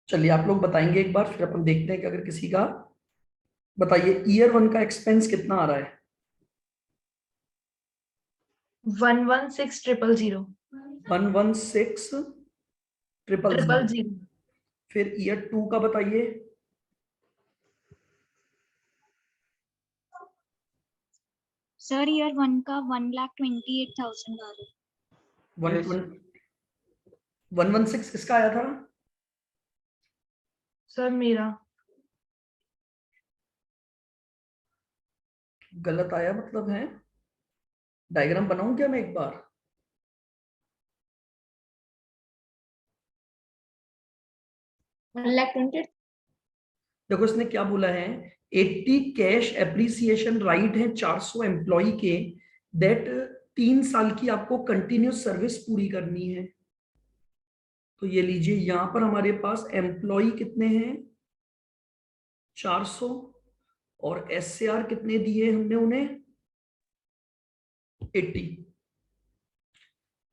चलिए आप लोग बताएंगे एक बार, फिर अपन देखते हैं कि अगर किसी का। बताइए ईयर वन का एक्सपेंस कितना आ रहा है? 116,000। 116,000। 000। फिर ईयर टू का बताइए। सर ईयर वन का 1,28,000 आ रहा है। 116 किसका आया था? सर मेरा। गलत आया मतलब है। डायग्राम बनाऊं क्या मैं एक बार? 1,20,000। देखो इसने क्या बोला है। 80 कैश एप्रिसिएशन राइट है 400 एम्प्लॉय के। दैट 3 साल की आपको कंटिन्यूस सर्विस पूरी करनी है। तो ये लीजिए यहां पर हमारे पास एम्प्लॉय कितने हैं? 400। और एसएआर कितने दिए हमने उन्हें? 80।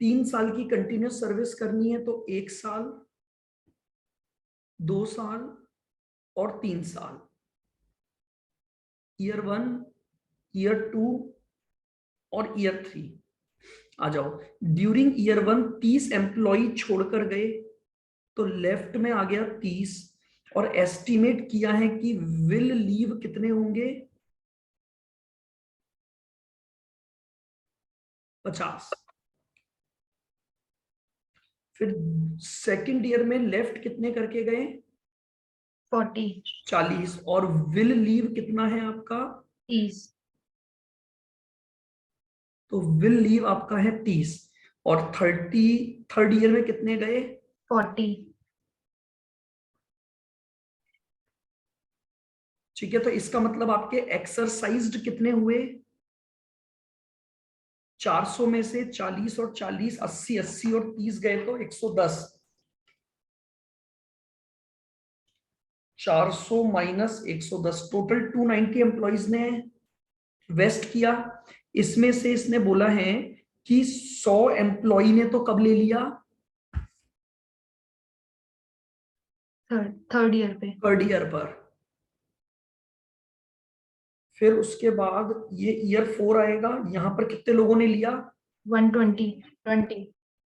3 साल की कंटिन्यूस सर्विस करनी है तो 1 साल, 2 साल और 3 साल। ईयर वन, ईयर टू और ईयर थ्री। आ जाओ। ड्यूरिंग ईयर वन 30 एम्प्लॉय छोड़कर गए, तो लेफ्ट में आ गया 30। और एस्टिमेट किया है कि विल लीव कितने होंगे? 50। फिर सेकंड ईयर में लेफ्ट कितने करके गए? 40। 40। और विल लीव कितना है आपका? 30। तो विल लीव आपका है 30। और 30 थर्ड ईयर में कितने गए? 40। ठीक है, तो इसका मतलब आपके एक्सरसाइज्ड कितने हुए? 400 में से 40 और 40, 80, 80 और 30 गए तो 110। 400 माइनस 110, टोटल 290 एम्प्लॉइज ने वेस्ट किया। इसमें से इसने बोला है कि 100 एम्प्लॉय ने तो कब ले लिया? थर्ड ईयर पे। थर्ड ईयर पर। फिर उसके बाद ये ईयर फोर आएगा, यहां पर कितने लोगों ने लिया? 120।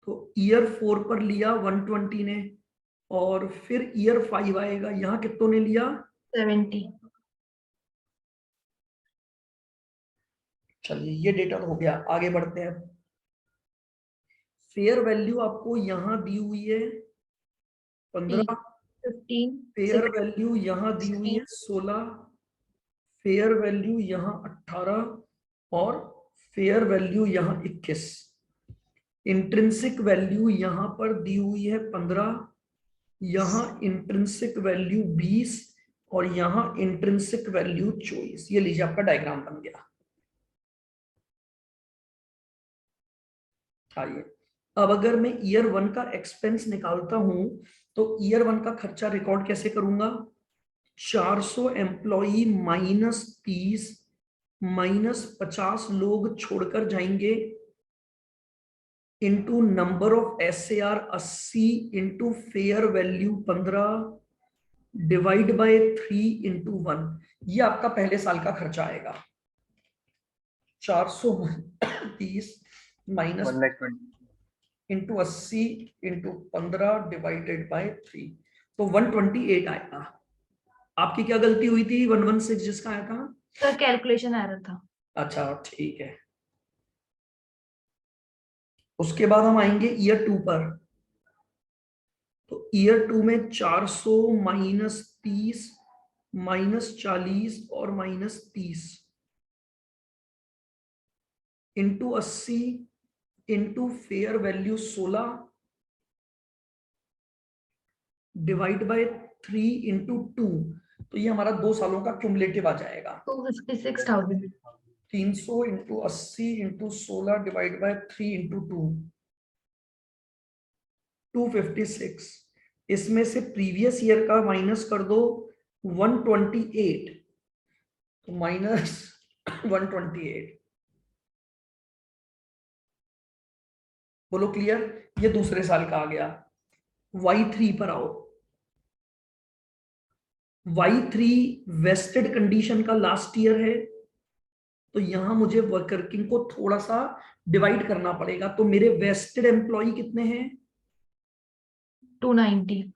तो ईयर फोर पर लिया 120 ने। और फिर ईयर फाइव आएगा, यहां कितनों ने लिया? 70। चलिए ये डेटा तो हो गया, आगे बढ़ते हैं। फेयर वैल्यू आपको यहां दी हुई है 15। 15। फेयर वैल्यू यहां दी हुई है 16। फेयर वैल्यू यहां 18। और फेयर वैल्यू यहां 21। इंट्रिंसिक वैल्यू यहां पर दी हुई है 15। यहां इंट्रिंसिक वैल्यू 20। और यहां इंट्रिंसिक वैल्यू 24। ये लीजिए आपका डायग्राम बन गया। आइए, अब अगर मैं ईयर वन का एक्सपेंस निकालता हूं तो ईयर वन का खर्चा रिकॉर्ड कैसे करूंगा? 400 एम्प्लॉई माइनस 30 माइनस 50 लोग छोड़कर जाएंगे, into number of SAR 80 into fair value 15 divide by 3 into 1। ये आपका पहले साल का खर्चा आएगा। 430 minus 1,20,000 into 80 into 15 divided by 3, तो 128 आएगा। आपकी क्या गलती हुई थी 116 जिसका आया था? सर कैलकुलेशन एरर था। अच्छा ठीक है। उसके बाद हम आएंगे ईयर टू पर। तो ईयर टू में 400 माइनस 30 माइनस 40 और minus 30 into 80 into fair value 16 divide by 3 into 2। तो ये हमारा 2 सालों का क्यूमुलेटिव आ जाएगा। 256,000। 300 into 80 into 16 divide by 3 into 2, 256। इसमें से प्रीवियस ईयर का माइनस कर दो 128, तो माइनस 128। बोलो क्लियर? ये दूसरे साल का आ गया। Y3 पर आओ। Y3 वेस्टेड कंडीशन का लास्ट ईयर है, तो यहां मुझे वर्किंग को थोड़ा सा डिवाइड करना पड़ेगा। तो मेरे वेस्टेड एम्प्लॉय कितने हैं? 290.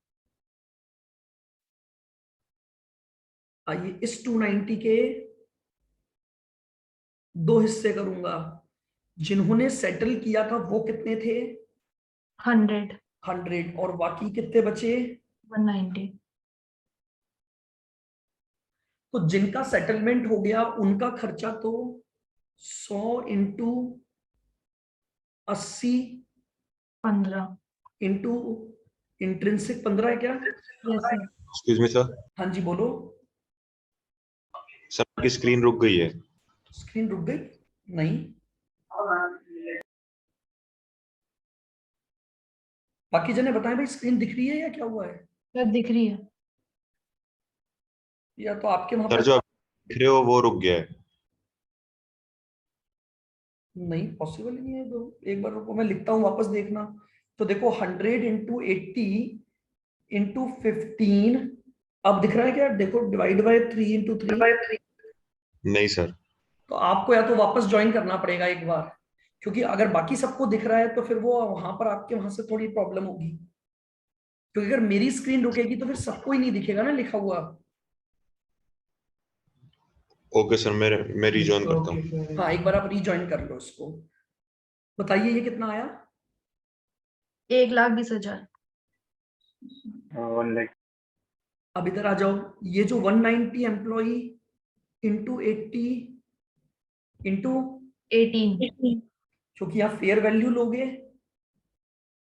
आइए इस 290 के दो हिस्से करूंगा। जिन्होंने सेटल किया था वो कितने थे? 100. 100। और बाकी कितने बचे? 190. तो जिनका सेटलमेंट हो गया उनका खर्चा तो 100 इंटू 80 15. इंटू इंट्रिंसिक 15 है क्या? Yes, sir. Excuse me sir, हाँ जी बोलो। सर आपकी स्क्रीन रुक गई है। स्क्रीन रुक गई? नहीं, बाकी जने बताएं भाई, स्क्रीन दिख रही है या क्या हुआ है? सर दिख रही है. या तो आपके वहां सर पर जो आप लिख रहे हो वो रुक गया है। नहीं, पॉसिबल ही नहीं है। तो एक बार रुको, मैं लिखता हूँ, वापस देखना। तो देखो 100 इंटू 80 इंटू 15, अब दिख रहा है क्या? देखो डिवाइड बाय 3 इंटू 3। नहीं सर। तो आपको या तो वापस ज्वाइन करना पड़ेगा एक बार, क्योंकि अगर बाकी सबको दिख रहा है तो फिर वो वहां पर आपके वहां से थोड़ी प्रॉब्लम होगी। क्योंकि अगर मेरी स्क्रीन रुकेगी तो फिर सबको ही नहीं दिखेगा ना लिखा हुआ। ओके सर, मैं रिजॉइन करता हूँ। हाँ, एक बार आप रीज्वाइन कर लो इसको। बताइए ये कितना आया? 1,20,000. अब इधर आ जाओ। ये जो 190 एम्प्लॉई इंटू 80 इंटू, 18. क्योंकि आप फेयर वैल्यू लोगे,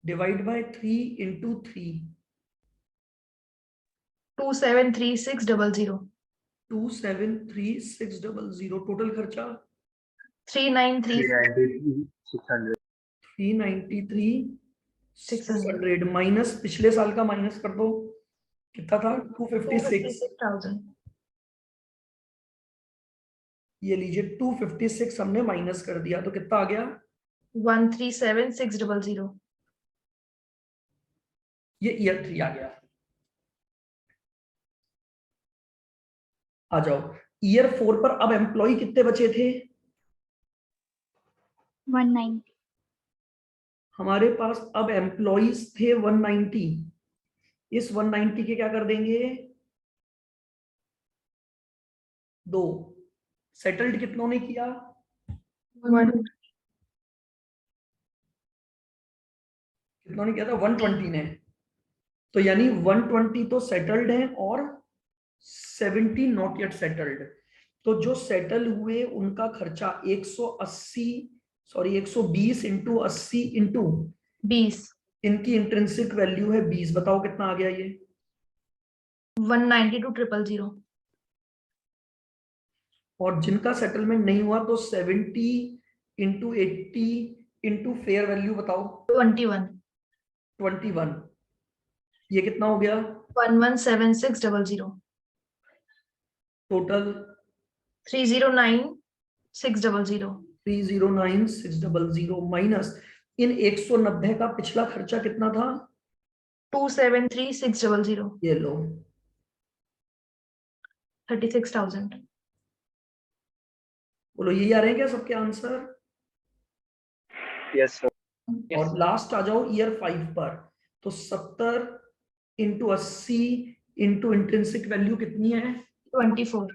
डिवाइड बाय 3 इंटू 3। 2,736,000. 2,736,000 टोटल खर्चा 393. 600. 393,600 माइनस पिछले साल का माइनस कर दो। कितना था? 256। 256,000. ये लीजिए 256 हमने माइनस कर दिया, तो कितना आ गया? 137,600. ये ईयर 3 आ गया। आ जाओ ईयर 4 पर। अब एम्प्लॉय कितने बचे थे? 190. हमारे पास अब एम्प्लॉयज थे 190। इस 190 के क्या कर देंगे? दो। सेटल्ड कितनों ने किया? 1. कितनों ने किया था? 120 ने। तो यानी 120 तो सेटल्ड है और 70 नॉट येट सेटल्ड। तो जो सेटल हुए उनका खर्चा 180, सॉरी 120 इंटू 80 इंटू 20. इनकी इंट्रिंसिक वैल्यू है 20। बताओ कितना आ गया ये? 192,000. और जिनका सेटलमेंट नहीं हुआ तो 70 इंटू 80 इंटू फेयर वैल्यू बताओ। 21. 21। ये कितना हो गया 1176,000. टोटल? 309,600. 309,600 माइनस इन 190 का पिछला खर्चा कितना था? 273,600. ये लो। 36,000. बोलो यही आ रहे हैं क्या सबके आंसर? Yes sir. और लास्ट आ जाओ ईयर 5 पर। तो 70 इंटू 80 इंटू इंट्रिंसिक वैल्यू कितनी है? 24.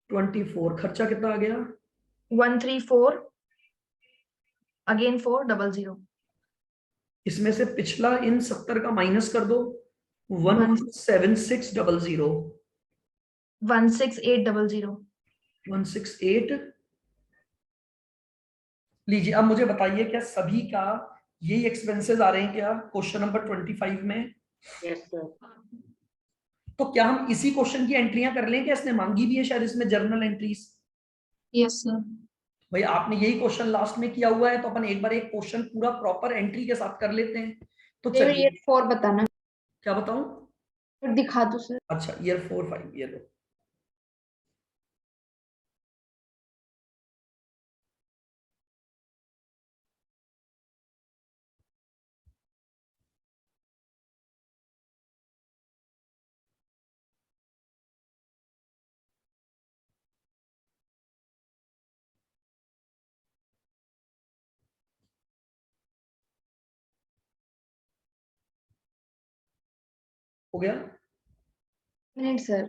24। खर्चा कितना आ गया? 134. Again 400. इसमें से पिछला इन 70 का माइनस कर दो। 17600। 16800. 168। लीजिए अब मुझे बताइए, क्या सभी का यही एक्सपेंसेस आ रहे हैं क्या क्वेश्चन नंबर 25 में? Yes sir. तो क्या हम इसी क्वेश्चन की एंट्रियां कर लें? क्या इसने मांगी भी है शायद इसमें जर्नल एंट्रीज? Yes, sir. भाई आपने यही क्वेश्चन लास्ट में किया हुआ है, तो अपन एक बार एक क्वेश्चन पूरा प्रॉपर एंट्री के साथ कर लेते हैं। तो चलिए, ईयर 4 बताना, क्या बताऊं? फिर दिखा दो सर। अच्छा ईयर 4 5 ये लो। हो गया? Minute sir.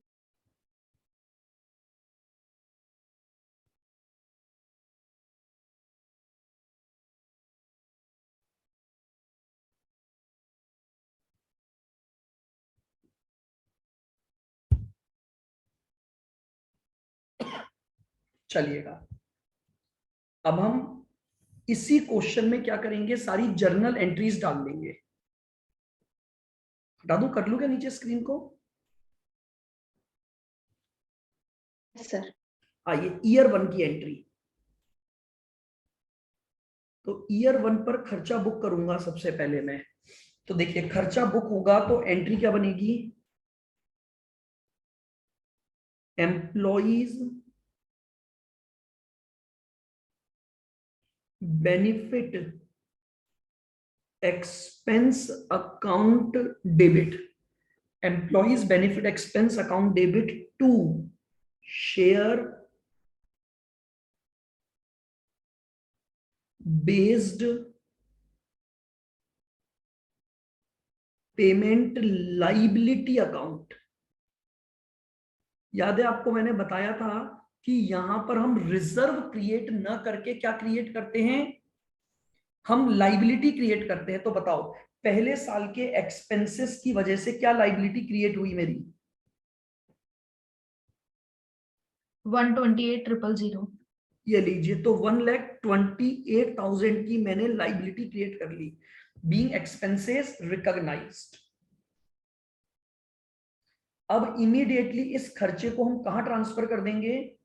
चलिएगा, अब हम इसी क्वेश्चन में क्या करेंगे, सारी जर्नल एंट्रीज डाल देंगे। हटा दूं, कर लूं क्या नीचे स्क्रीन को? सर आइए ईयर 1 की एंट्री। तो ईयर 1 पर खर्चा बुक करूंगा सबसे पहले मैं। तो देखिए खर्चा बुक होगा तो एंट्री क्या बनेगी, employees benefit expense account debit, employees benefit expense account debit to share based payment liability account. याद है आपको मैंने बताया था कि यहां पर हम रिजर्व क्रिएट न करके क्या क्रिएट करते हैं, हम लाइबिलिटी क्रिएट करते हैं। तो बताओ पहले साल के एक्सपेंसेस की वजह से क्या लाइबिलिटी क्रिएट हुई मेरी? 128,000। ये लीजिए, तो 1,28,000 की मैंने लाइबिलिटी क्रिएट कर ली, बीइंग एक्सपेंसेस रिकॉग्नाइज्ड। अब इमीडिएटली इस खर्चे को हम कहां ट्रांसफर कर देंगे,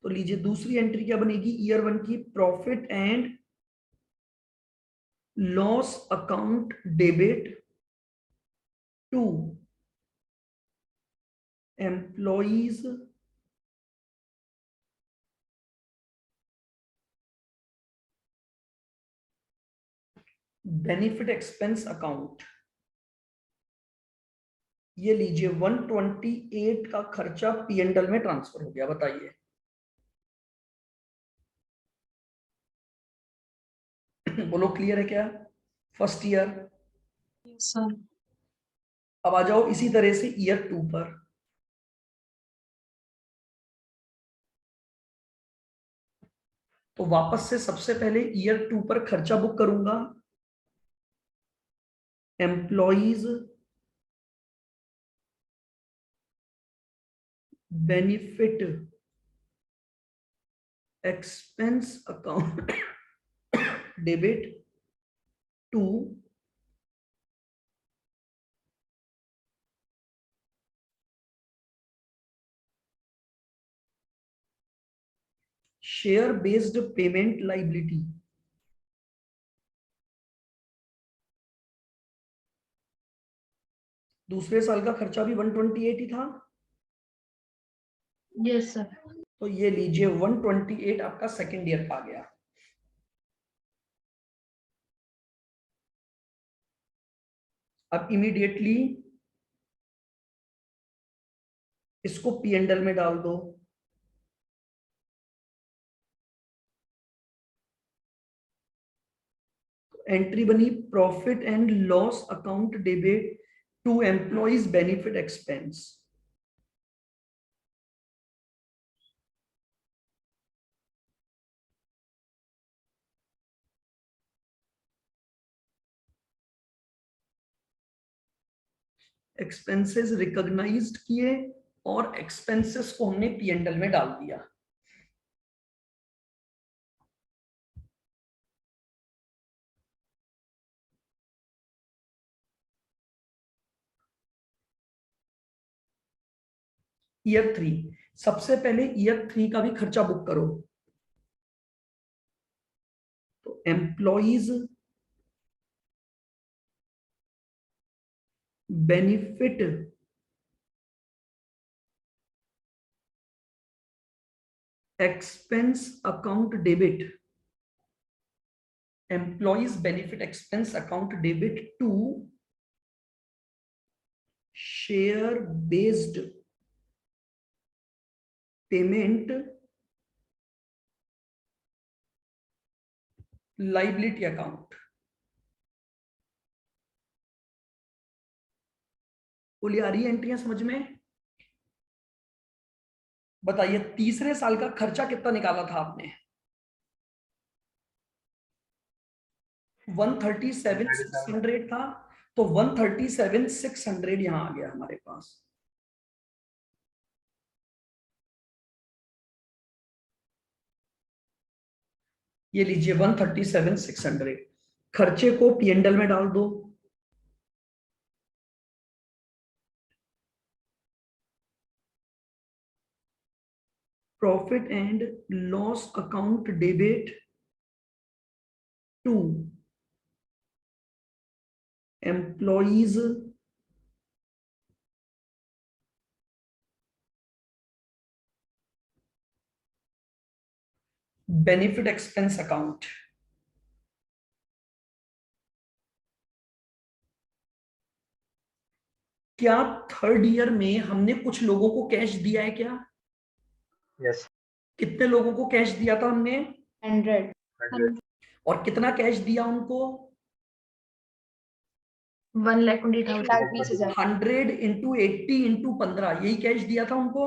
तो लीजिए दूसरी एंट्री क्या बनेगी ईयर 1 की, profit and loss account debit to employees benefit expense account. ये लीजिए 128 का खर्चा P&L में ट्रांसफर हो गया। बताइए बोलो क्लियर है क्या फर्स्ट ईयर? Yes sir. अब आ जाओ इसी तरह से ईयर 2 पर। तो वापस से सबसे पहले ईयर 2 पर खर्चा बुक करूंगा, employees benefit expense account debit to share based payment liability. दूसरे साल का खर्चा भी 128 ही था, यस सर। तो ये लीजिए 128 आपका सेकेंड ईयर का आ गया। अब इमीडिएटली इसको P&L में डाल दो। एंट्री बनी profit and loss account debit to employees benefit expense. Expenses recognised किए और एक्सपेंसेस को हमने P&L में डाल दिया। ईयर 3, सबसे पहले ईयर 3 का भी खर्चा बुक करो। तो employees benefit expense account debit, employees benefit expense account debit to share based payment liability account. बोलिए आ रही है एंट्रियां समझ में? बताइए तीसरे साल का खर्चा कितना निकाला था आपने? 137,600 था, तो 137,600 यहां आ गया हमारे पास। ये लीजिए 137,600, खर्चे को पीएनडल में डाल दो। Profit and loss account debit to employees benefit expense account. क्या थर्ड ईयर में हमने कुछ लोगों को कैश दिया है क्या? यस। कितने लोगों को कैश दिया था हमने? 100. 100. और कितना कैश दिया उनको? 1,20,000. 20,000. 100 इंटू 80 इंटू 15, यही कैश दिया था उनको।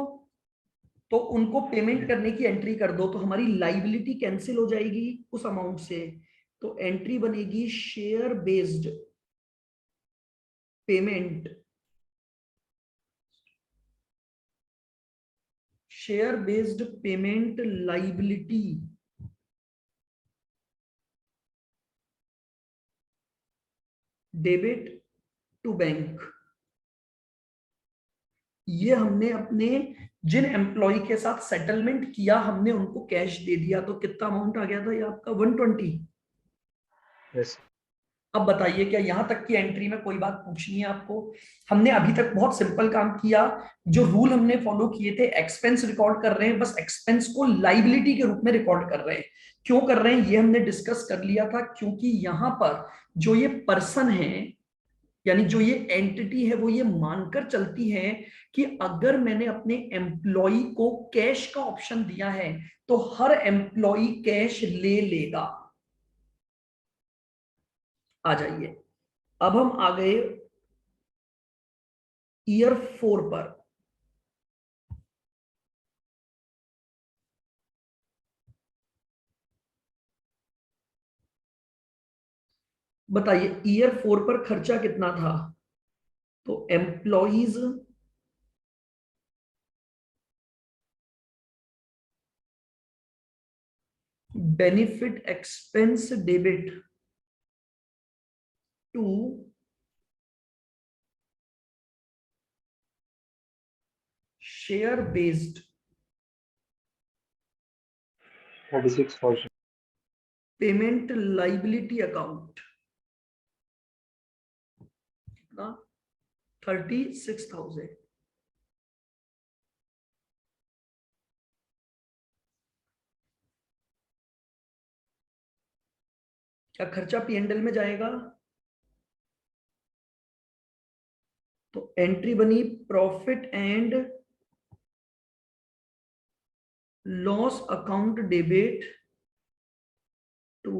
तो उनको पेमेंट करने की एंट्री कर दो, तो हमारी लाइबिलिटी कैंसिल हो जाएगी उस अमाउंट से। तो एंट्री बनेगी share based payment, share based payment liability debit to bank. ये हमने अपने जिन एम्प्लॉय के साथ सेटलमेंट किया हमने उनको कैश दे दिया। तो कितना अमाउंट आ गया था ये आपका? 120। यस। अब बताइए क्या यहां तक की एंट्री में कोई बात पूछनी है आपको? हमने अभी तक बहुत सिंपल काम किया। जो रूल हमने फॉलो किए थे, एक्सपेंस रिकॉर्ड कर रहे हैं, बस एक्सपेंस को लाइबिलिटी के रूप में रिकॉर्ड कर रहे हैं। क्यों कर रहे हैं ये हमने डिस्कस कर लिया था, क्योंकि यहां पर जो ये पर्सन है, यानी जो ये एंटिटी है, वो ये मानकर चलती है कि अगर मैंने अपने एम्प्लॉय को कैश का ऑप्शन दिया है तो हर एम्प्लॉय कैश ले लेगा। आ जाइए, अब हम आ गए ईयर 4 पर। बताइए ईयर 4 पर खर्चा कितना था? तो employees benefit expense debit to share based 36,000. Payment liability account. कितना? 36,000। क्या खर्चा पीएनडल में जाएगा? तो एंट्री बनी profit and loss account debit to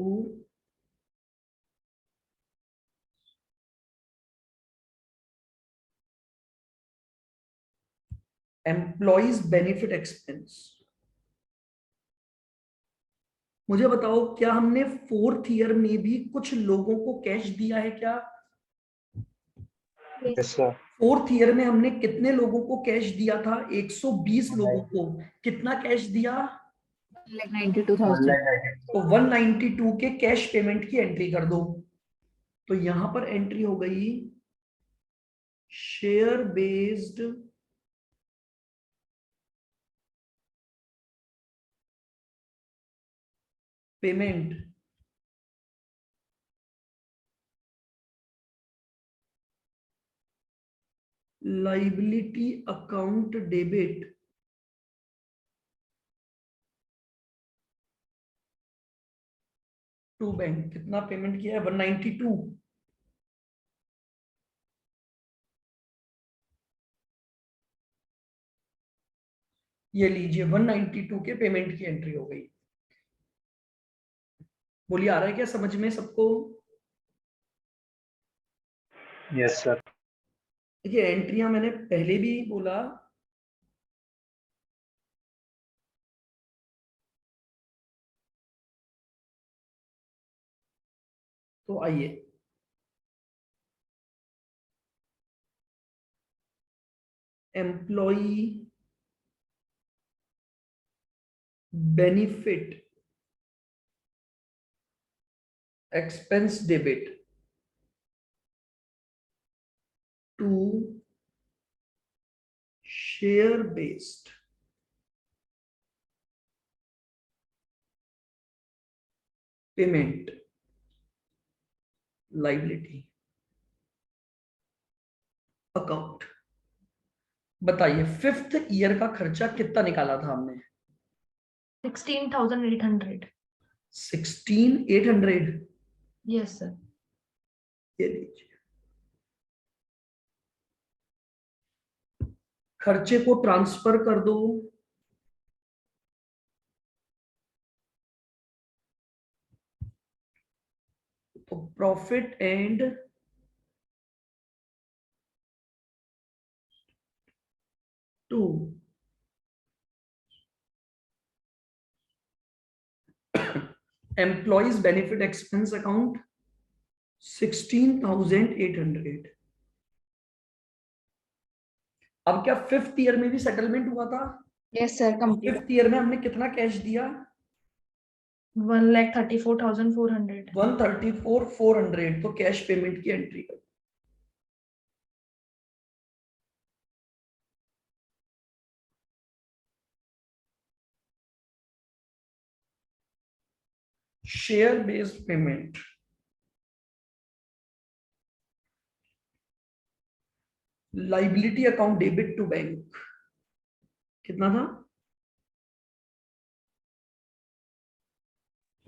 employees benefit expense. मुझे बताओ क्या हमने 4th ईयर में भी कुछ लोगों को कैश दिया है क्या? Yes sir. 4th ईयर में हमने कितने लोगों को कैश दिया था? 120 लोगों 192. को। कितना कैश दिया? 1,92,000. 192. तो 192 के कैश पेमेंट की एंट्री कर दो। तो यहां पर एंट्री हो गई share based payment liability account debit to bank. कितना पेमेंट किया है? 192। ये लीजिए 192 के पेमेंट की एंट्री हो गई। बोलिए, आ रहा है क्या समझ में सबको? Yes, sir. देखिए एंट्रियां मैंने पहले भी बोला, तो आइए employee benefit expense debit to share based payment liability account. बताइए 5th ईयर का खर्चा कितना निकाला था हमने? 16,800. 16,800। Yes, sir. ये लीजिए, खर्चे को ट्रांसफर कर दो तो profit and to employees benefit expense account 16,800। अब क्या 5th ईयर में भी सेटलमेंट हुआ था? Yes, sir. Complete. 5th year में हमने कितना कैश दिया? 1,34,400. 134,400। तो कैश पेमेंट की एंट्री कर। Share based payment liability account debit to bank कितना था?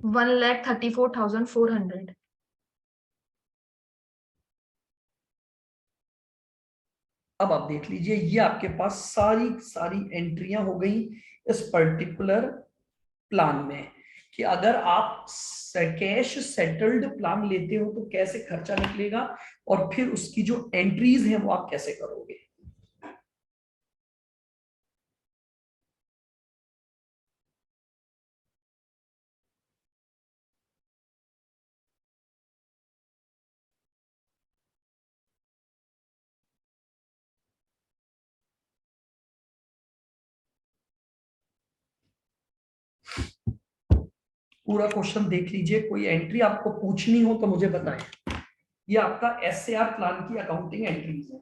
1,34,400. अब आप देख लीजिए, ये आपके पास सारी सारी एंट्रियां हो गई इस पर्टिकुलर प्लान में कि अगर आप कैश सेटल्ड प्लान लेते हो तो कैसे खर्चा निकलेगा और फिर उसकी जो एंट्रीज हैं वो आप कैसे करोगे। पूरा क्वेश्चन देख लीजिए, कोई एंट्री आपको पूछनी हो तो मुझे बताएं। ये आपका एसएआर प्लान की अकाउंटिंग एंट्रीज है।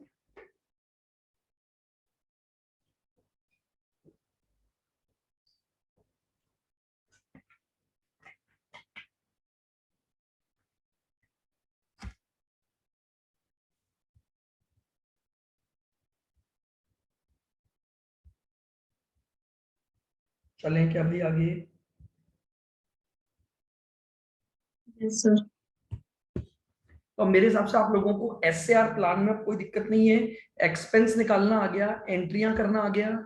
चलें क्या अभी आगे? Yes, sir. तो मेरे हिसाब से आप लोगों को एसएआर प्लान में कोई दिक्कत नहीं है। एक्सपेंस निकालना आ गया, एंट्रियां करना आ गया।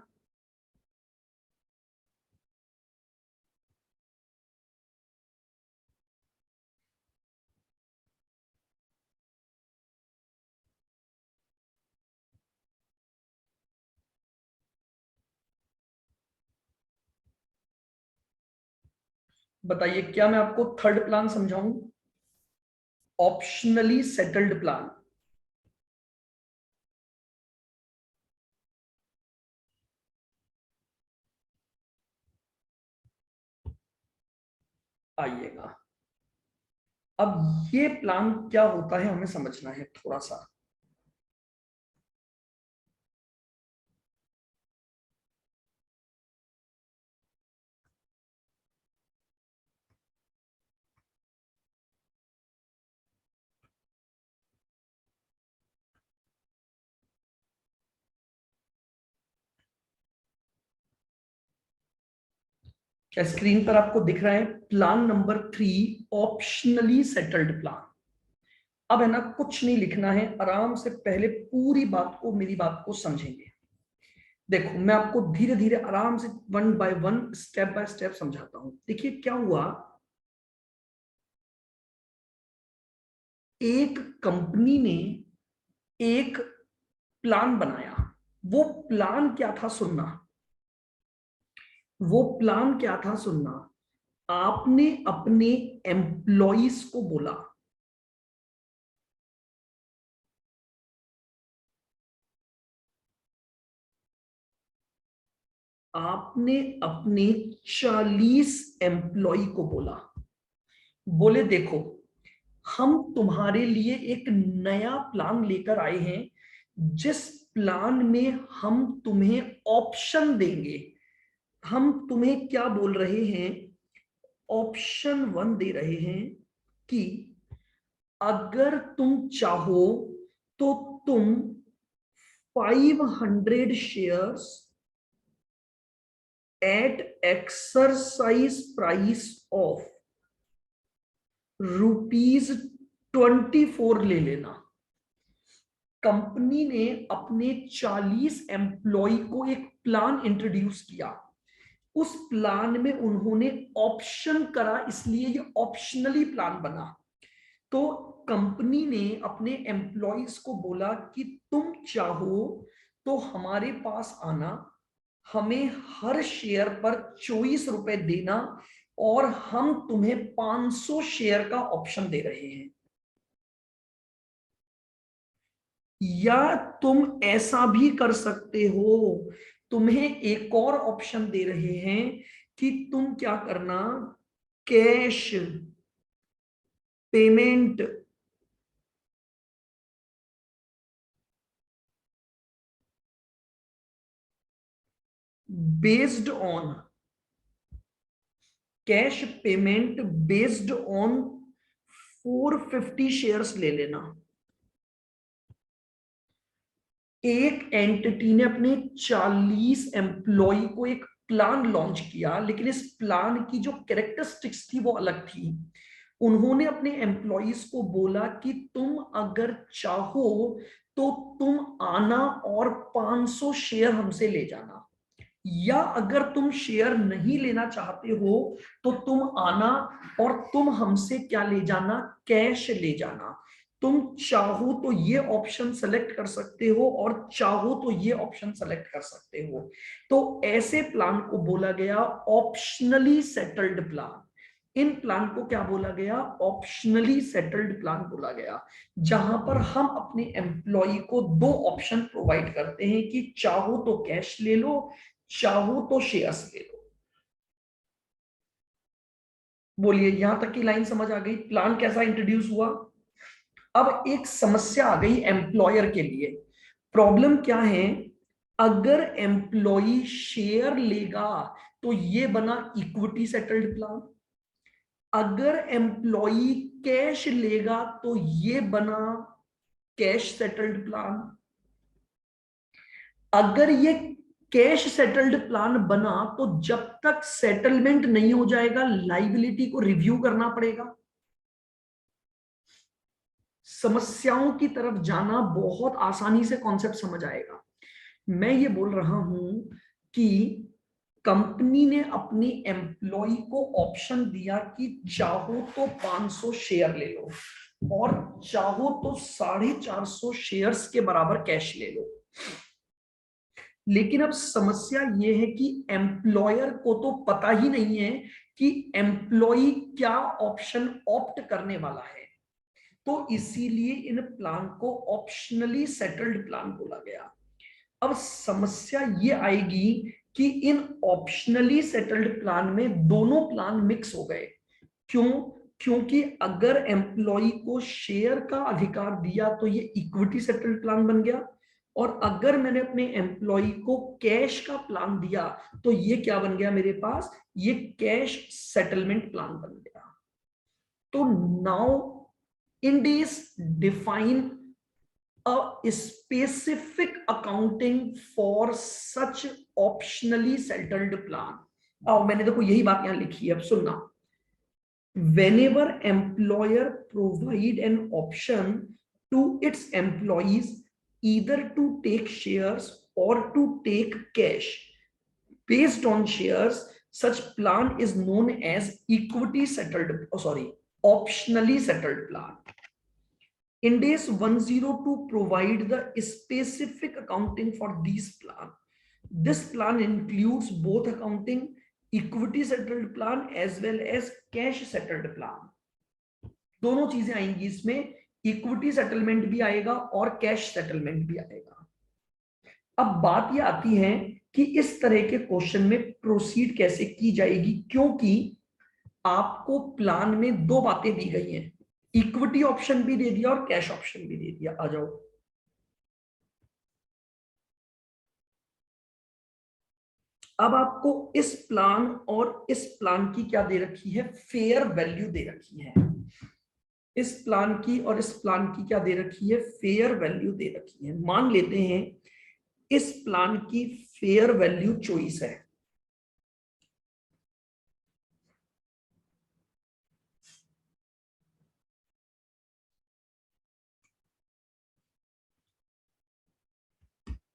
बताइए क्या मैं आपको थर्ड प्लान समझाऊं? Optionally settled plan. आइएगा, अब ये प्लान क्या होता है हमें समझना है थोड़ा सा। क्या स्क्रीन पर आपको दिख रहा है? Plan number 3 optionally settled plan. अब है ना, कुछ नहीं लिखना है, आराम से पहले पूरी बात को, मेरी बात को समझेंगे। देखो मैं आपको धीरे धीरे आराम से 1 बाय 1 स्टेप बाय स्टेप समझाता हूं। देखिए क्या हुआ, एक कंपनी ने एक प्लान बनाया। वो प्लान क्या था सुनना, वो प्लान क्या था सुनना। आपने अपने एम्प्लॉइज को बोला, आपने अपने 40 एम्प्लॉय को बोला, बोले देखो हम तुम्हारे लिए एक नया प्लान लेकर आए हैं, जिस प्लान में हम तुम्हें ऑप्शन देंगे। हम तुम्हें क्या बोल रहे हैं, ऑप्शन 1 दे रहे हैं कि अगर तुम चाहो तो तुम 500 shares at exercise price of ₹24 ले लेना। कंपनी ने अपने 40 एम्प्लॉय को एक प्लान इंट्रोड्यूस किया। उस प्लान में उन्होंने ऑप्शन करा, इसलिए ये ऑप्शनली प्लान बना। तो कंपनी ने अपने एम्प्लॉयज को बोला कि तुम चाहो तो हमारे पास आना, हमें हर शेयर पर 24 रुपए देना और हम तुम्हें 500 शेयर का ऑप्शन दे रहे हैं। या तुम ऐसा भी कर सकते हो, तुम्हें एक और ऑप्शन दे रहे हैं कि तुम क्या करना, cash payment based on, cash payment based on 450 shares ले लेना। एक एंटिटी ने अपने 40 एम्प्लॉय को एक प्लान लॉन्च किया, लेकिन इस प्लान की जो कैरेक्टरिस्टिक्स थी वो अलग थी। उन्होंने अपने एम्प्लॉयज को बोला कि तुम अगर चाहो तो तुम आना और 500 शेयर हमसे ले जाना, या अगर तुम शेयर नहीं लेना चाहते हो तो तुम आना और तुम हमसे क्या ले जाना, कैश ले जाना। तुम चाहो तो ये ऑप्शन सेलेक्ट कर सकते हो और चाहो तो ये ऑप्शन सेलेक्ट कर सकते हो। तो ऐसे प्लान को बोला गया ऑप्शनली सेटल्ड प्लान। इन प्लान को क्या बोला गया, ऑप्शनली सेटल्ड प्लान बोला गया, जहां पर हम अपने एम्प्लॉय को 2 ऑप्शन प्रोवाइड करते हैं कि चाहो तो कैश ले लो, चाहो तो शेयर्स ले लो। बोलिए, यहां तक की लाइन समझ आ गई? प्लान कैसा इंट्रोड्यूस हुआ। अब एक समस्या आ गई एम्प्लॉयर के लिए। प्रॉब्लम क्या है, अगर एम्प्लॉय शेयर लेगा तो ये बना इक्विटी सेटल्ड प्लान, अगर एम्प्लॉय कैश लेगा तो ये बना कैश सेटल्ड प्लान। अगर ये कैश सेटल्ड प्लान बना तो जब तक सेटलमेंट नहीं हो जाएगा लाइबिलिटी को रिव्यू करना पड़ेगा। समस्याओं की तरफ जाना बहुत आसानी से कॉन्सेप्ट समझ आएगा। मैं ये बोल रहा हूं कि कंपनी ने अपनी एम्प्लॉय को ऑप्शन दिया कि चाहो तो 500 शेयर ले लो और चाहो तो 450 शेयर्स के बराबर कैश ले लो। लेकिन अब समस्या यह है कि एम्प्लॉयर को तो पता ही नहीं है कि एम्प्लॉय क्या ऑप्शन ऑप्ट करने वाला है, तो इसीलिए इन प्लान को ऑप्शनली सेटल्ड प्लान बोला गया। अब समस्या ये आएगी कि इन ऑप्शनली सेटल्ड प्लान में दोनों प्लान मिक्स हो गए। क्यों? क्योंकि अगर एम्प्लॉय को शेयर का अधिकार दिया तो ये इक्विटी सेटल्ड प्लान बन गया, और अगर मैंने अपने एम्प्लॉय को कैश का प्लान दिया तो ये क्या बन गया मेरे पास, ये कैश सेटलमेंट प्लान बन गया। तो now Ind AS define a specific accounting for such optionally settled plan। अब मैंने देखो यही बात यहां लिखी है, अब सुनना। Whenever employer provide an option to its employees either to take shares or to take cash based on shares, such plan is known as equity settled, optionally settled plan। Ind AS 102 provide the specific accounting for these plan. This plan includes both accounting equity settled plan as well as cash settled plan. दोनों चीजें आएंगी इसमें, equity settlement भी आएगा और cash settlement भी आएगा। अब बात ये आती है कि इस तरह के क्वेश्चन में प्रोसीड कैसे की जाएगी, क्योंकि आपको प्लान में दो बातें दी गई हैं, इक्विटी ऑप्शन भी दे दिया और कैश ऑप्शन भी दे दिया। आ जाओ, अब आपको इस प्लान और इस प्लान की क्या दे रखी है, फेयर वैल्यू दे रखी है। इस प्लान की और इस प्लान की क्या दे रखी है, फेयर वैल्यू दे रखी है। मान लेते हैं इस प्लान की फेयर वैल्यू 24 है,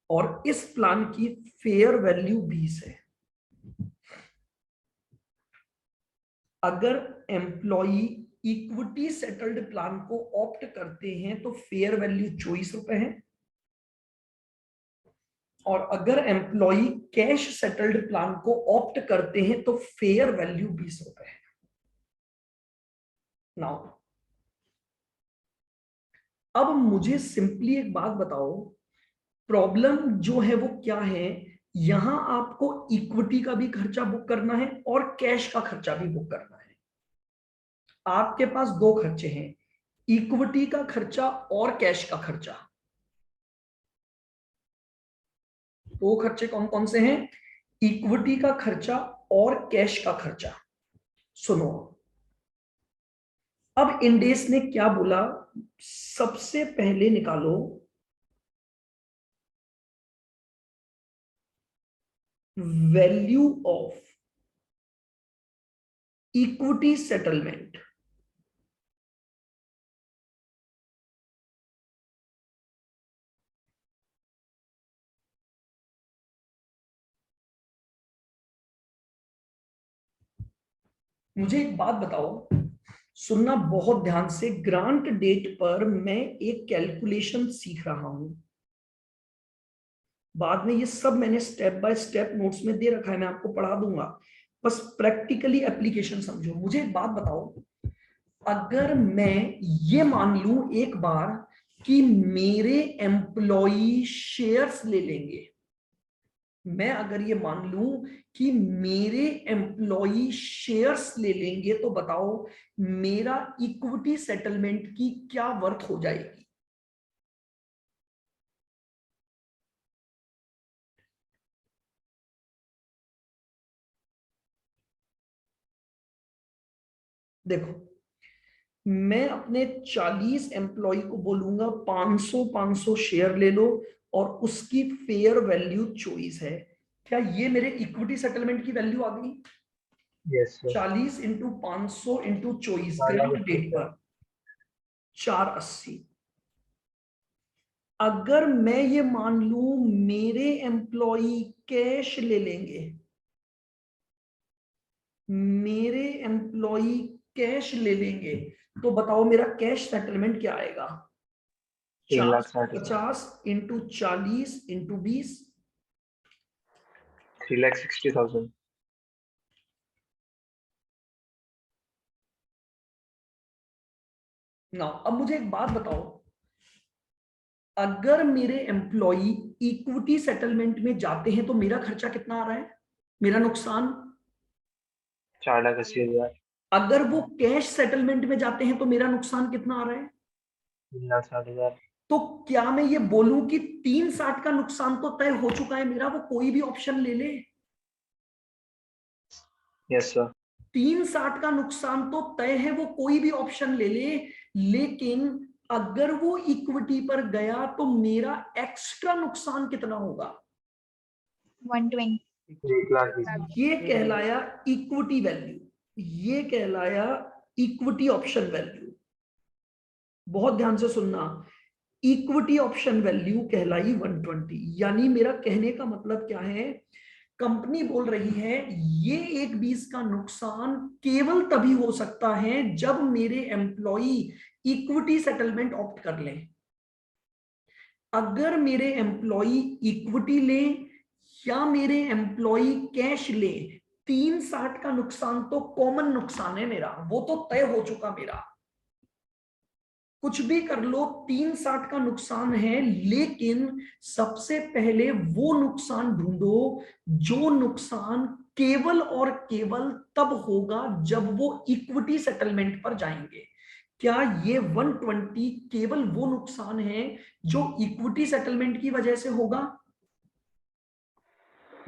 और इस प्लान की फेयर वैल्यू 20 है। अगर एम्प्लॉई इक्विटी सेटल्ड प्लान को ऑप्ट करते हैं तो फेयर वैल्यू 24 रुपए है, और अगर एम्प्लॉई कैश सेटल्ड प्लान को ऑप्ट करते हैं तो फेयर वैल्यू 20 रुपए है। नाउ अब मुझे सिंपली एक बात बताओ, प्रॉब्लम जो है वो क्या है, यहां आपको इक्विटी का भी खर्चा बुक करना है और कैश का खर्चा भी बुक करना है। आपके पास दो खर्चे हैं, इक्विटी का खर्चा और कैश का खर्चा। दो खर्चे कौन कौन से हैं, इक्विटी का खर्चा और कैश का खर्चा। सुनो, अब इंड एस ने क्या बोला, सबसे पहले निकालो वैल्यू ऑफ इक्विटी सेटलमेंट। मुझे एक बात बताओ, सुनना बहुत ध्यान से, ग्रांट डेट पर मैं एक कैलकुलेशन सीख रहा हूं, बाद में ये सब मैंने स्टेप बाय स्टेप नोट्स में दे रखा है, मैं आपको पढ़ा दूंगा, बस प्रैक्टिकली एप्लीकेशन समझो। मुझे एक बात बताओ, अगर मैं ये मान लूं एक बार कि मेरे एम्प्लॉई शेयर्स ले लेंगे, मैं अगर ये मान लूं कि मेरे एम्प्लॉई शेयर्स ले लेंगे, तो बताओ मेरा इक्विटी सेटलमेंट की क्या वर्थ हो जाएगी। देखो, मैं अपने 40 एम्प्लॉय को बोलूंगा 500 शेयर ले लो और उसकी फेयर वैल्यू 24 है। क्या ये मेरे इक्विटी सेटलमेंट की वैल्यू आ गई? Yes, sir. 40 into 500 into 24 grant date पर 480। अगर मैं ये मान लूं मेरे एम्प्लॉय कैश ले लेंगे, मेरे एम्प्लॉय कैश ले लेंगे, तो बताओ मेरा कैश सेटलमेंट क्या आएगा? 50 इंटू 40 इंटू 20, 3,60,000. ना अब मुझे एक बात बताओ, अगर मेरे एम्प्लॉई इक्विटी सेटलमेंट में जाते हैं तो मेरा खर्चा कितना आ रहा है, मेरा नुकसान? 4,80,000. अगर वो कैश सेटलमेंट में जाते हैं तो मेरा नुकसान कितना आ रहा है? 3,60,000. तो क्या मैं ये बोलूं कि 360 का नुकसान तो तय हो चुका है मेरा, वो कोई भी ऑप्शन ले ले? Yes, sir. 360 का नुकसान तो तय है, वो कोई भी ऑप्शन ले ले, लेकिन अगर वो इक्विटी पर गया तो मेरा एक्स्ट्रा नुकसान कितना होगा? 120. 3,20,000. ये कहलाया इक्विटी वैल्यू, ये कहलाया इक्विटी ऑप्शन वैल्यू। बहुत ध्यान से सुनना, इक्विटी ऑप्शन वैल्यू कहलाई 120। यानी मेरा कहने का मतलब क्या है, कंपनी बोल रही है ये 1/20 का नुकसान केवल तभी हो सकता है जब मेरे एम्प्लॉई इक्विटी सेटलमेंट ऑप्ट कर लें। अगर मेरे एम्प्लॉय इक्विटी ले या मेरे एम्प्लॉय कैश ले, 360 का नुकसान तो कॉमन नुकसान है मेरा, वो तो तय हो चुका मेरा, कुछ भी कर लो 360 का नुकसान है। लेकिन सबसे पहले वो नुकसान ढूंढो जो नुकसान केवल और केवल तब होगा जब वो इक्विटी सेटलमेंट पर जाएंगे। क्या ये 120 केवल वो नुकसान है जो इक्विटी सेटलमेंट की वजह से होगा?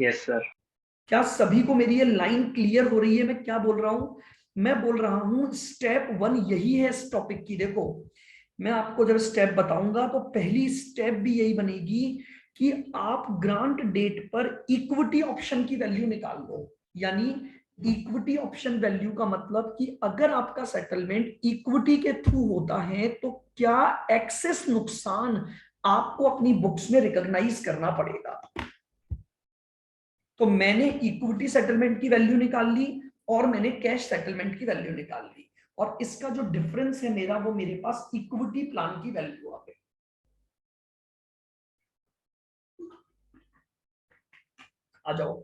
Yes sir. क्या सभी को मेरी ये लाइन क्लियर हो रही है? मैं क्या बोल रहा हूं? मैं बोल रहा हूं स्टेप 1 यही है इस टॉपिक की। देखो मैं आपको जब स्टेप बताऊंगा तो पहली स्टेप भी यही बनेगी कि आप ग्रांट डेट पर इक्विटी ऑप्शन की वैल्यू निकाल लो। यानी इक्विटी ऑप्शन वैल्यू का मतलब कि अगर आपका सेटलमेंट इक्विटी के थ्रू होता है तो क्या एक्सेस नुकसान आपको अपनी बुक्स में रिकॉग्नाइज करना पड़ेगा। तो मैंने इक्विटी सेटलमेंट की वैल्यू निकाल ली और मैंने कैश सेटलमेंट की वैल्यू निकाल ली, और इसका जो डिफरेंस है मेरा, वो मेरे पास इक्विटी प्लान की वैल्यू आ गई। आ जाओ।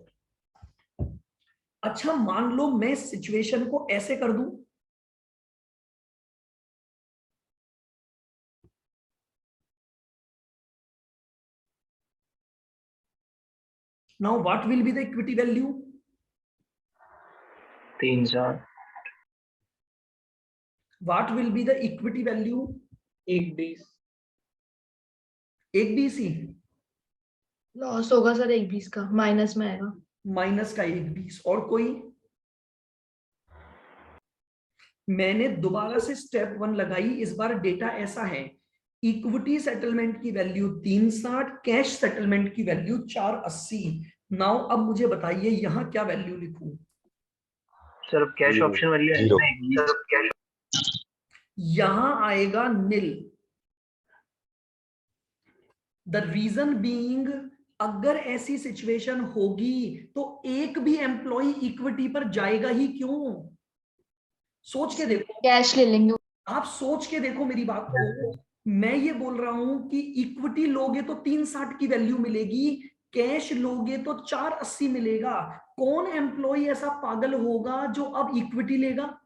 अच्छा मान लो मैं इस सिचुएशन को ऐसे कर दूं, now what will be the equity value? 3,000। What will be the equity value? 120। 120 loss होगा सर 120 का, माइनस में आएगा। माइनस का 120। और कोई? मैंने दोबारा से स्टेप 1 लगाई, इस बार डेटा ऐसा है, इक्विटी सेटलमेंट की वैल्यू 360, कैश सेटलमेंट की वैल्यू 480। नाउ अब मुझे बताइए यहां क्या वैल्यू लिखूं? Sir cash Zero. ऑप्शन वाली है Zero. नहीं, सर कैश यहां आएगा नील। द रीजन बीइंग, अगर ऐसी सिचुएशन होगी तो एक भी एम्प्लॉय इक्विटी पर जाएगा ही क्यों? सोच के देखो, कैश ले लेंगे। आप सोच के देखो मेरी बात को। मैं ये बोल रहा हूं कि इक्विटी लोगे तो 360 की वैल्यू मिलेगी, कैश लोगे तो 480 मिलेगा। कौन एम्प्लॉय ऐसा पागल होगा जो अब इक्विटी लेगा?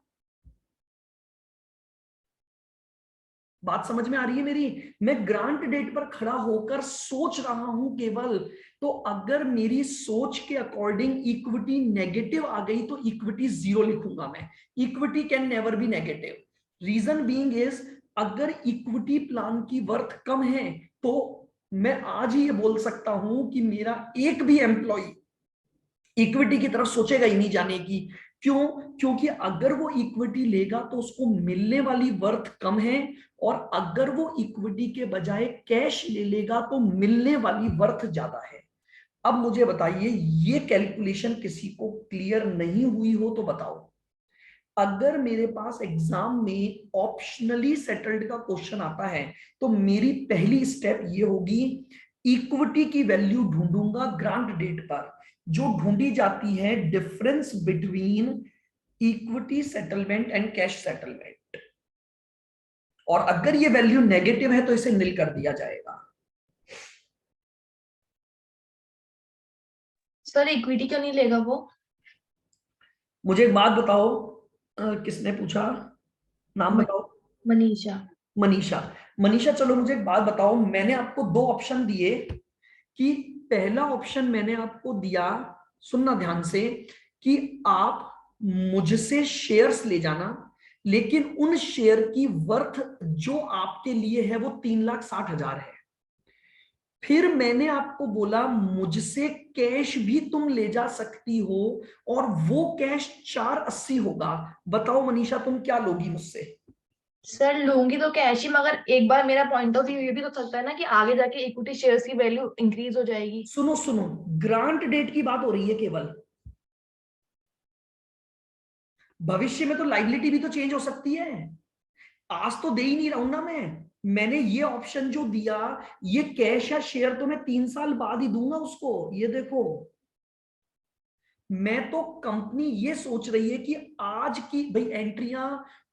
बात समझ में आ रही है मेरी? मैं ग्रांट डेट पर खड़ा होकर सोच रहा हूं केवल, तो अगर मेरी सोच के अकॉर्डिंग इक्विटी नेगेटिव आ गई तो इक्विटी 0 लिखूंगा मैं। Equity can never be negative. Reason being is, अगर इक्विटी प्लान की वर्थ कम है तो मैं आज ही ये बोल सकता हूं कि मेरा एक भी एम्प्लॉय इक्विटी की तरफ सोचेगा ही नहीं जाने की। क्यों? क्योंकि अगर वो इक्विटी लेगा तो उसको मिलने वाली वर्थ कम है, और अगर वो इक्विटी के बजाय कैश ले लेगा तो मिलने वाली वर्थ ज्यादा है। अब मुझे बताइए, ये कैलकुलेशन किसी को क्लियर नहीं हुई हो तो बताओ। अगर मेरे पास एग्जाम में ऑप्शनली सेटल्ड का क्वेश्चन आता है तो मेरी पहली स्टेप ये होगी, इक्विटी की वैल्यू ढूंढूंगा ग्रांट डेट पर, जो ढूंढी जाती है difference between equity settlement and cash settlement. और अगर ये वैल्यू नेगेटिव है तो इसे नील कर दिया जाएगा। सर इक्विटी क्यों नहीं लेगा वो? मुझे एक बात बताओ, किसने पूछा? नाम बताओ। मनीषा। मनीषा। मनीषा चलो मुझे एक बात बताओ, मैंने आपको 2 ऑप्शन दिए कि पहला ऑप्शन मैंने आपको दिया, सुनना ध्यान से, कि आप मुझसे शेयर्स ले जाना, लेकिन उन शेयर की वर्थ जो आपके लिए है वो 3,60,000 है। फिर मैंने आपको बोला मुझसे कैश भी तुम ले जा सकती हो और वो कैश 480 होगा। बताओ मनीषा तुम क्या लोगी मुझसे? सर लूंगी तो कैश ही, मगर एक बार मेरा पॉइंट ऑफ व्यू ये भी तो सकता है ना कि आगे जाके इक्विटी शेयर्स की वैल्यू इंक्रीज हो जाएगी। सुनो सुनो, ग्रांट डेट की बात हो रही है केवल, भविष्य में तो लाइबिलिटी भी तो चेंज हो सकती है। आज तो दे ही नहीं रहा हूं ना मैंने ये ऑप्शन जो दिया, ये कैश या शेयर तो मैं 3 साल बाद ही दूंगा उसको। ये देखो, मैं तो कंपनी ये सोच रही है कि आज की भाई एंट्रियां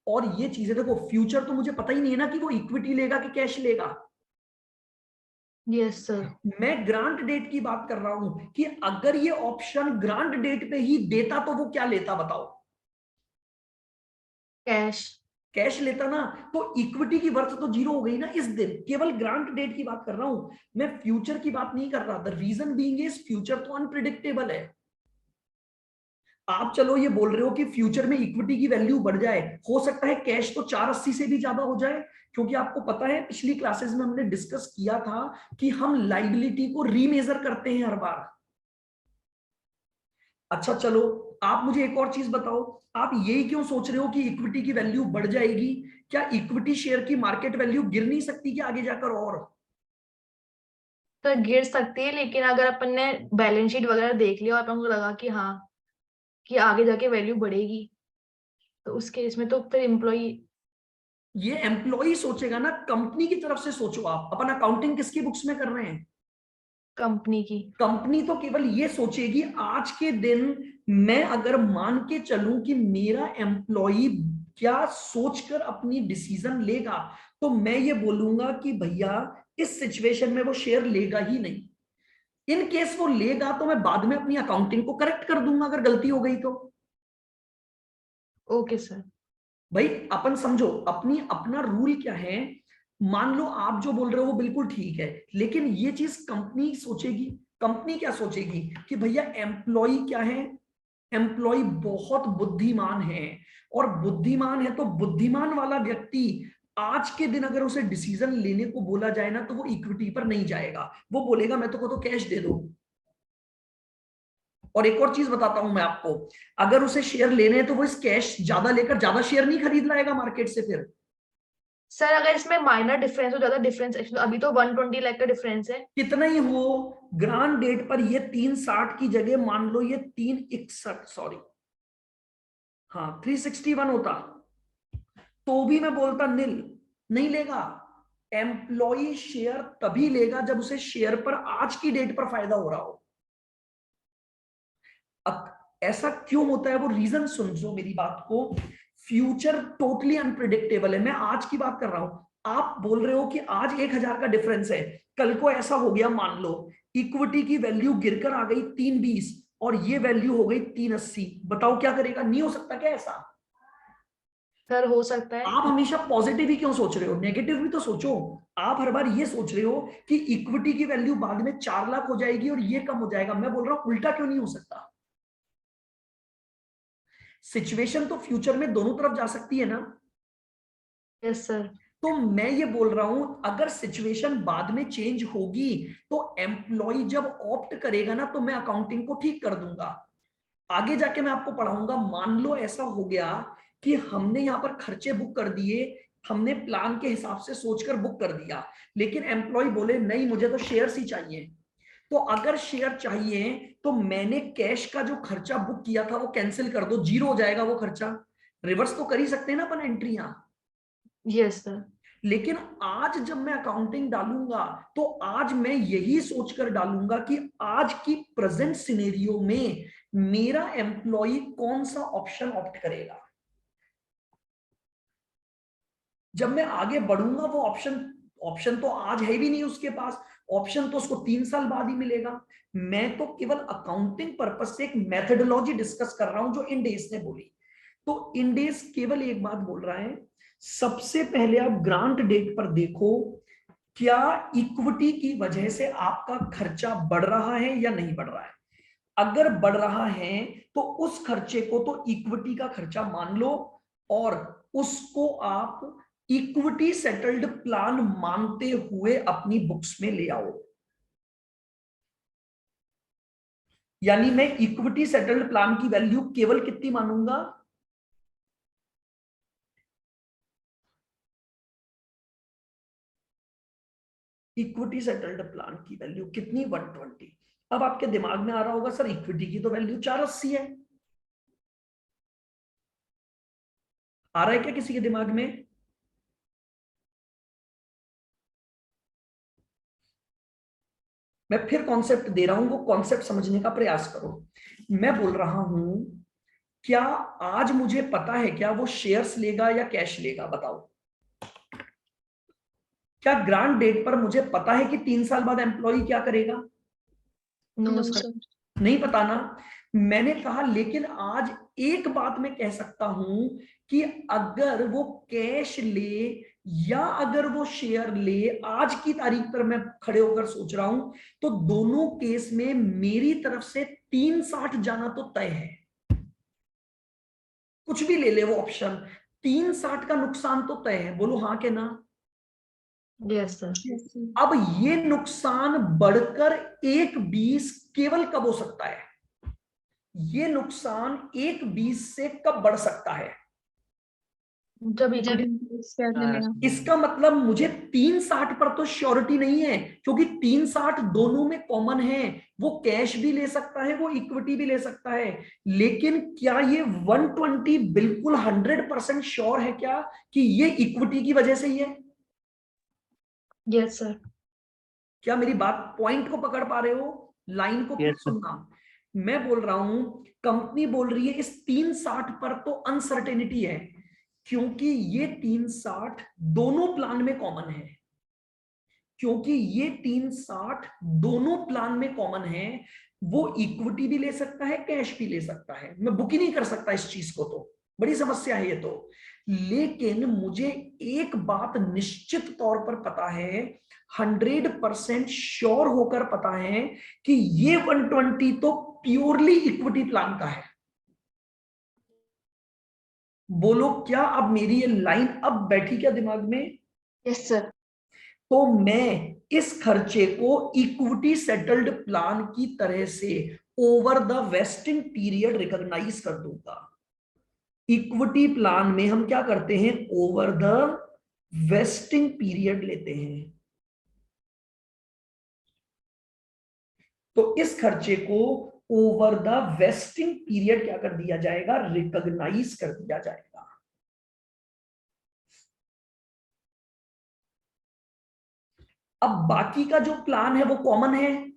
और ये चीजें देखो, फ्यूचर तो मुझे पता ही नहीं है ना कि वो इक्विटी लेगा कि कैश लेगा। Yes sir. मैं ग्रांट डेट की बात कर रहा हूं कि अगर ये ऑप्शन ग्रांट डेट पे ही देता तो वो क्या लेता बताओ? कैश। कैश लेता ना, तो इक्विटी की वर्थ तो जीरो हो गई ना इस दिन। केवल ग्रांट डेट की बात कर रहा हूं, मैं फ्यूचर की बात नहीं कर रहा। The reason being is future तो अनप्रिडिक्टेबल है। आप चलो ये बोल रहे हो कि फ्यूचर में इक्विटी की वैल्यू बढ़ जाए, हो सकता है कैश तो 480 से भी ज्यादा हो जाए, क्योंकि आपको पता है पिछली क्लासेस में हमने डिस्कस किया था कि हम लाइबिलिटी को रीमेजर करते हैं हर बार। अच्छा चलो, आप मुझे एक और चीज बताओ, आप यही क्यों सोच रहे हो कि इक्विटी की वैल्यू बढ़ जाएगी? क्या इक्विटी शेयर की मार्केट वैल्यू गिर नहीं सकती क्या आगे जाकर? और तो गिर सकती है, लेकिन अगर अपन ने बैलेंस शीट वगैरह देख लिया और अपन को लगा कि हाँ कि आगे जाके वैल्यू बढ़ेगी, तो उस केस में तो फिर एम्प्लॉय। ये एम्प्लॉय सोचेगा ना, कंपनी की तरफ से सोचो। आप अपन अकाउंटिंग किसकी बुक्स में कर रहे हैं? कंपनी की। कंपनी तो केवल ये सोचेगी आज के दिन मैं अगर मान के चलूं कि मेरा एम्प्लॉय क्या सोचकर अपनी डिसीजन लेगा, तो मैं ये बोलूंगा कि भैया इस सिचुएशन में वो शेयर लेगा ही नहीं। इन केस वो लेगा तो मैं बाद में अपनी अकाउंटिंग को करेक्ट कर दूंगा अगर गलती हो गई तो। Okay sir. भाई अपन समझो, अपनी अपना रूल क्या है। मान लो आप जो बोल रहे हो वो बिल्कुल ठीक है, लेकिन ये चीज कंपनी सोचेगी। कंपनी क्या सोचेगी कि भैया एम्प्लॉय क्या है, एम्प्लॉय बहुत बुद्धिमान है, और बुद्धिमान है तो बुद्धिमान वाला व्यक्ति आज के दिन अगर उसे डिसीजन लेने को बोला जाए ना, तो वो इक्विटी पर नहीं जाएगा, वो बोलेगा मैं तो कैश दे दो। और एक और चीज बताता हूं मैं आपको, अगर उसे शेयर लेने हैं तो वो इस कैश ज्यादा लेकर ज्यादा शेयर नहीं खरीद लाएगा मार्केट से फिर। सर अगर इसमें माइनर डिफरेंस हो, ज्यादा डिफरेंस, अभी तो 120 लाख का डिफरेंस है। कितना ही हो, ग्रांड डेट पर ये 360 की जगह मान लो ये 361, सॉरी हाँ 361 होता, तो भी मैं बोलता नील नहीं लेगा। एम्प्लॉय शेयर तभी लेगा जब उसे शेयर पर आज की डेट पर फायदा हो रहा हो। अब ऐसा क्यों होता है वो रीजन समझो मेरी बात को। फ्यूचर टोटली अनप्रिडिक्टेबल है, मैं आज की बात कर रहा हूं। आप बोल रहे हो कि आज 1000 का डिफरेंस है, कल को ऐसा हो गया मान लो इक्विटी की वैल्यू गिरकर आ गई 320 और ये वैल्यू हो गई 380, बताओ क्या करेगा? नहीं हो सकता क्या ऐसा? सर हो सकता है। आप हमेशा पॉजिटिव ही क्यों सोच रहे हो? नेगेटिव भी तो सोचो। आप हर बार ये सोच रहे हो कि इक्विटी की वैल्यू बाद में 4 लाख हो जाएगी और ये कम हो जाएगा। मैं बोल रहा हूं उल्टा क्यों नहीं हो सकता? सिचुएशन तो फ्यूचर में दोनों तरफ जा सकती है ना। Yes sir. तो मैं ये बोल रहा हूं अगर सिचुएशन बाद में चेंज होगी तो एम्प्लॉय जब ऑप्ट करेगा ना, तो मैं अकाउंटिंग को ठीक कर दूंगा। आगे जाके मैं आपको पढ़ाऊंगा। मान लो ऐसा हो गया कि हमने यहां पर खर्चे बुक कर दिए, हमने प्लान के हिसाब से सोचकर बुक कर दिया, लेकिन एम्प्लॉय बोले नहीं मुझे तो शेयर्स ही चाहिए। तो अगर शेयर चाहिए तो मैंने कैश का जो खर्चा बुक किया था वो कैंसिल कर दो, जीरो हो जाएगा वो खर्चा। रिवर्स तो कर ही सकते हैं ना अपन एंट्रियां। Yes sir. लेकिन आज जब मैं अकाउंटिंग डालूंगा तो आज मैं यही सोचकर डालूंगा कि आज की प्रेजेंट सिनेरियो में मेरा एम्प्लॉय कौन सा ऑप्शन ऑप्ट करेगा। जब मैं आगे बढ़ूंगा वो ऑप्शन ऑप्शन तो आज है भी नहीं उसके पास, ऑप्शन तो उसको 3 साल बाद ही मिलेगा। मैं तो केवल अकाउंटिंग पर्पस से एक मेथडोलॉजी डिस्कस कर रहा हूं जो इंडेस ने बोली। तो इंडेस केवल एक बात बोल रहा है, सबसे पहले आप ग्रांट डेट पर देखो क्या इक्विटी की वजह से आपका खर्चा बढ़ रहा है या नहीं बढ़ रहा है। अगर बढ़ रहा है तो उस खर्चे को तो इक्विटी का खर्चा मान लो और उसको आप इक्विटी सेटल्ड प्लान मानते हुए अपनी बुक्स में ले आओ। यानी मैं इक्विटी सेटल्ड प्लान की वैल्यू केवल कितनी मानूंगा? इक्विटी सेटल्ड प्लान की वैल्यू कितनी? 120। अब आपके दिमाग में आ रहा होगा सर इक्विटी की तो वैल्यू 480 है। आ रहा है क्या किसी के दिमाग में? मैं फिर कॉन्सेप्ट दे रहा हूं, वो कॉन्सेप्ट समझने का प्रयास करो। मैं बोल रहा हूं क्या आज मुझे पता है क्या वो शेयर्स लेगा या कैश लेगा? बताओ। क्या ग्रांट डेट पर मुझे पता है कि 3 साल बाद एम्प्लॉय क्या करेगा? No sir. नहीं पता ना। मैंने कहा लेकिन आज एक बात मैं कह सकता हूं कि अगर वो कैश ले या अगर वो शेयर ले, आज की तारीख पर मैं खड़े होकर सोच रहा हूं, तो दोनों केस में मेरी तरफ से 360 जाना तो तय है। कुछ भी ले ले वो ऑप्शन, 360 का नुकसान तो तय है। बोलो हाँ के ना? Yes sir. Yes, sir. अब ये नुकसान बढ़कर 1/20 केवल कब हो सकता है? ये नुकसान 1/20 से कब बढ़ सकता है? जब जब इक्विटी शेयर लेगा। इसका मतलब मुझे 360 पर तो श्योरिटी नहीं है, क्योंकि 360 दोनों में कॉमन है। वो कैश भी ले सकता है, वो इक्विटी भी ले सकता है। लेकिन क्या ये 120 बिल्कुल 100% श्योर है क्या कि ये इक्विटी की वजह से ही है? Yes sir. क्या मेरी बात, पॉइंट को पकड़ पा रहे हो? लाइन को Yes, sir. सुनना। मैं बोल रहा हूं, कंपनी बोल रही है इस 360 पर तो अनसर्टेनिटी है, क्योंकि ये 360 दोनों प्लान में कॉमन है। क्योंकि ये 360 दोनों प्लान में कॉमन है, वो इक्विटी भी ले सकता है, कैश भी ले सकता है। मैं बुक ही नहीं कर सकता इस चीज को, तो बड़ी समस्या है ये तो। लेकिन मुझे एक बात निश्चित तौर पर पता है, 100% श्योर होकर पता है कि ये 120 तो प्योरली इक्विटी प्लान का है। बोलो क्या अब मेरी ये लाइन अब बैठी क्या दिमाग में? Yes sir. तो मैं इस खर्चे को इक्विटी सेटल्ड प्लान की तरह से over the vesting period recognise कर दूंगा। इक्विटी प्लान में हम क्या करते हैं? ओवर द वेस्टिंग पीरियड लेते हैं। तो इस खर्चे को ओवर द वेस्टिंग पीरियड क्या कर दिया जाएगा? रिकॉग्नाइज कर दिया जाएगा। अब बाकी का जो प्लान है वो कॉमन है,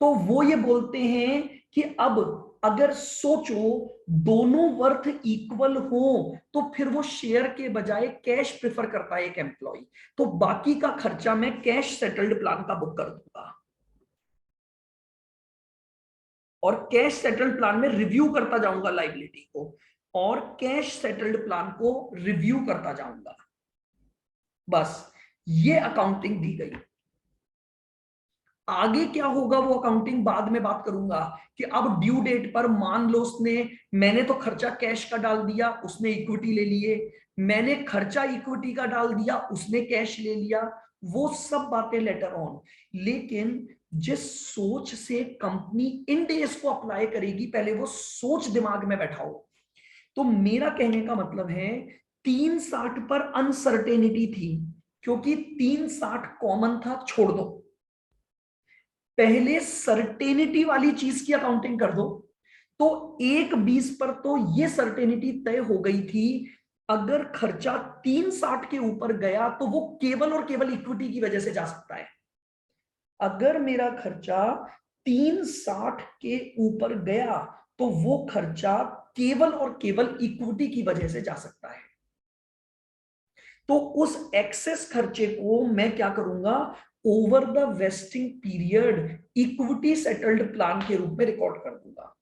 तो वो ये बोलते हैं कि अब अगर सोचो दोनों वर्थ इक्वल हो तो फिर वो शेयर के बजाय कैश प्रेफर करता है एक एम्प्लॉय। तो बाकी का खर्चा मैं कैश सेटल्ड प्लान का बुक कर दूंगा, और कैश सेटल्ड प्लान में रिव्यू करता जाऊंगा लायबिलिटी को, और कैश सेटल्ड प्लान को रिव्यू करता जाऊंगा। बस ये अकाउंटिंग दी गई। आगे क्या होगा वो अकाउंटिंग बाद में बात करूंगा कि अब ड्यू डेट पर मान लो मैंने तो खर्चा कैश का डाल दिया, उसने इक्विटी ले लिए, मैंने खर्चा इक्विटी का डाल दिया, उसने कैश ले लिया, वो सब बातें लेटर ऑन। लेकिन जिस सोच से कंपनी इन डेज को अप्लाई करेगी, पहले वो सोच दिमाग में बैठाओ। तो मेरा कहने का मतलब है 360 पर अनसर्टेनिटी थी, क्योंकि 360 कॉमन था, छोड़ दो। पहले सर्टेनिटी वाली चीज की अकाउंटिंग कर दो। तो 1/20 पर तो ये सर्टेनिटी तय हो गई थी, अगर खर्चा 360 के ऊपर गया तो वो केवल और केवल इक्विटी की वजह से जा सकता है। अगर मेरा खर्चा 360 के ऊपर गया तो वो खर्चा केवल और केवल इक्विटी की वजह से जा सकता है। तो उस एक्सेस खर्चे को मैं क्या करूंगा? Over the vesting period equity settled plan के रूप में रिकॉर्ड कर दूंगा,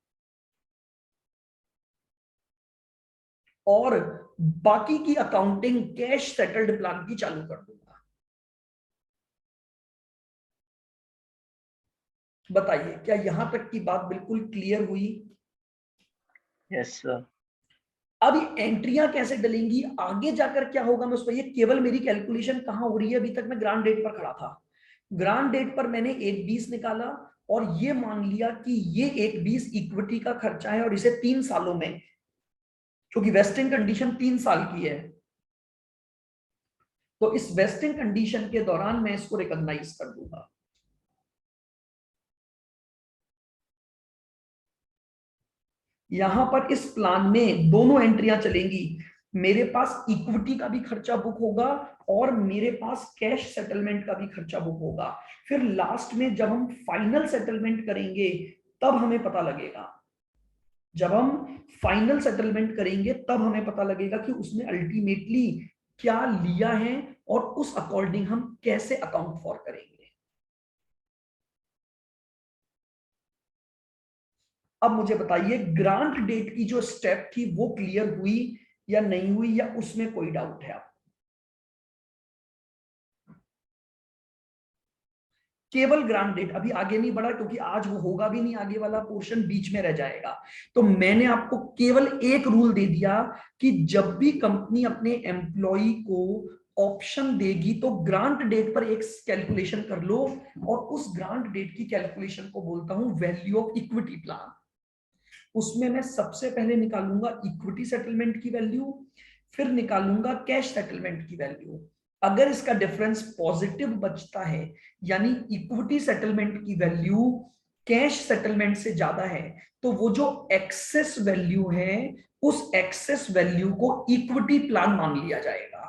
और बाकी की अकाउंटिंग कैश सेटल्ड प्लान की चालू कर दूंगा। बताइए क्या यहां तक की बात बिल्कुल क्लियर हुई? Yes, sir. अब ये एंट्रियां कैसे डलेंगी, आगे जाकर क्या होगा मैं उसको, ये केवल मेरी कैलकुलेशन कहां हो रही है? अभी तक मैं ग्रांड डेट पर खड़ा था। ग्रांड डेट पर मैंने 1/20 निकाला और ये मान लिया कि ये 1/20 इक्विटी का खर्चा है, और इसे 3 सालों में, क्योंकि वेस्टिंग कंडीशन 3 साल की है, तो इस वेस्टिंग कंडीशन के दौरान मैं इसको रिकॉग्नाइज कर दूंगा। यहां पर इस प्लान में दोनों एंट्रियां चलेंगी, मेरे पास इक्विटी का भी खर्चा बुक होगा और मेरे पास कैश सेटलमेंट का भी खर्चा बुक होगा। फिर लास्ट में जब हम फाइनल सेटलमेंट करेंगे तब हमें पता लगेगा जब हम फाइनल सेटलमेंट करेंगे तब हमें पता लगेगा कि उसने अल्टीमेटली क्या लिया है और उस अकॉर्डिंग हम कैसे अकाउंट फॉर करेंगे। अब मुझे बताइए ग्रांट डेट की जो स्टेप थी वो क्लियर हुई या नहीं हुई, या उसमें कोई डाउट है? आप केवल ग्रांट डेट, अभी आगे नहीं बढ़ा क्योंकि आज वो होगा भी नहीं, आगे वाला पोर्शन बीच में रह जाएगा। तो मैंने आपको केवल एक रूल दे दिया कि जब भी कंपनी अपने एम्प्लॉय को ऑप्शन देगी तो ग्रांट डेट पर एक कैलकुलेशन कर लो, और उस ग्रांट डेट की कैलकुलेशन को बोलता हूं वैल्यू ऑफ इक्विटी प्लान। उसमें मैं सबसे पहले निकालूंगा इक्विटी सेटलमेंट की वैल्यू, फिर निकालूंगा कैश सेटलमेंट की वैल्यू। अगर इसका डिफरेंस पॉजिटिव बचता है, यानी इक्विटी सेटलमेंट की वैल्यू कैश सेटलमेंट से ज्यादा है, तो वो जो एक्सेस वैल्यू है उस एक्सेस वैल्यू को इक्विटी प्लान मान लिया जाएगा।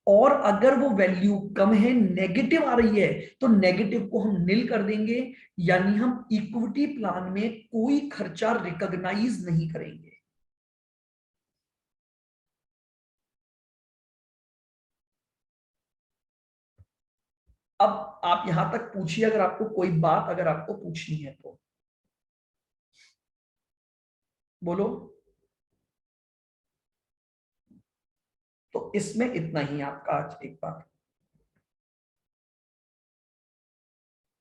और अगर वो वैल्यू कम है, नेगेटिव आ रही है, तो नेगेटिव को हम नील कर देंगे, यानी हम इक्विटी प्लान में कोई खर्चा रिकॉग्नाइज नहीं करेंगे। अब आप यहां तक पूछिए, अगर आपको कोई बात अगर आपको पूछनी है तो बोलो। तो इसमें इतना ही आपका आज एक बात।